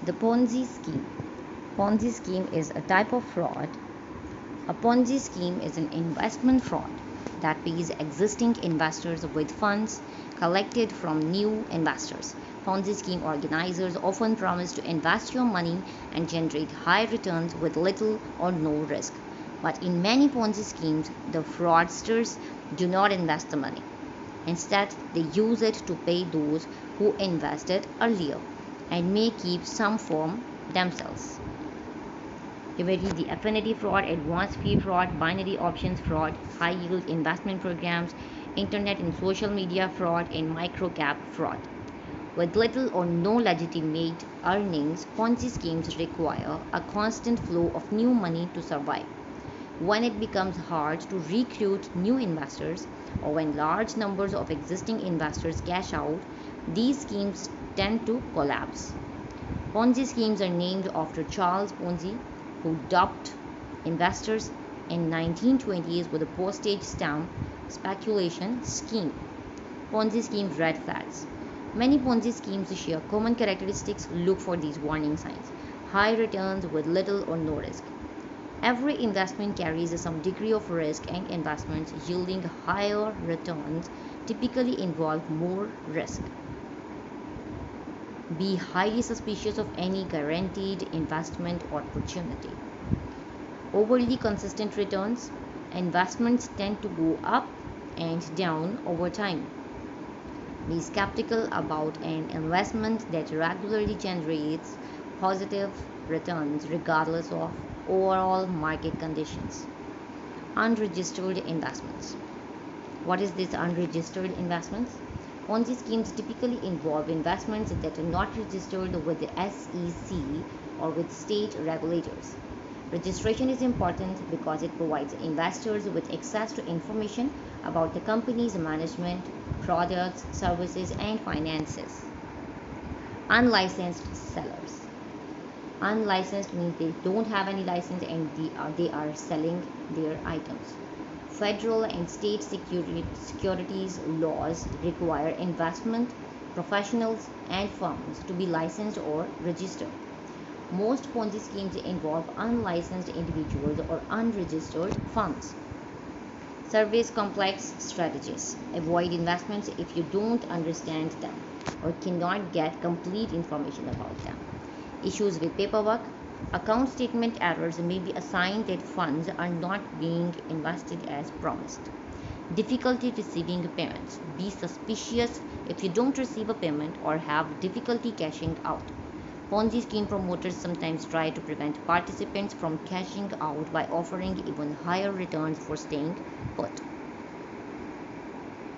The Ponzi scheme. Ponzi scheme is a type of fraud. A Ponzi scheme is an investment fraud that pays existing investors with funds collected from new investors. Ponzi scheme organizers often promise to invest your money and generate high returns with little or no risk. But in many Ponzi schemes, the fraudsters do not invest the money. Instead, they use it to pay those who invested earlier and may keep some for themselves. You may read the affinity fraud, advanced fee fraud, binary options fraud, high yield investment programs, internet and social media fraud, and microcap fraud. With little or no legitimate earnings, Ponzi schemes require a constant flow of new money to survive. When it becomes hard to recruit new investors, or when large numbers of existing investors cash out, these schemes tend to collapse. Ponzi schemes are named after Charles Ponzi, who duped investors in 1920s with a postage stamp speculation scheme. Ponzi schemes red flags. Many Ponzi schemes share common characteristics. Look for these warning signs. High returns with little or no risk. Every investment carries some degree of risk, and investments yielding higher returns typically involve more risk. Be highly suspicious of any guaranteed investment opportunity. Overly consistent returns. Investments tend to go up and down over time. Be skeptical about an investment that regularly generates positive returns regardless of overall market conditions. Unregistered investments. What is this unregistered investments? Ponzi schemes typically involve investments that are not registered with the SEC or with state regulators. Registration is important because it provides investors with access to information about the company's management, products, services, and finances. Unlicensed sellers. Unlicensed means they don't have any license and they are selling their items. Federal and state securities laws require investment professionals and firms to be licensed or registered. Most Ponzi schemes involve unlicensed individuals or unregistered firms. Surveys complex strategies. Avoid investments if you don't understand them or cannot get complete information about them. Issues with paperwork. Account statement errors may be a sign that funds are not being invested as promised. Difficulty receiving payments. Be suspicious if you don't receive a payment or have difficulty cashing out. Ponzi scheme promoters sometimes try to prevent participants from cashing out by offering even higher returns for staying put.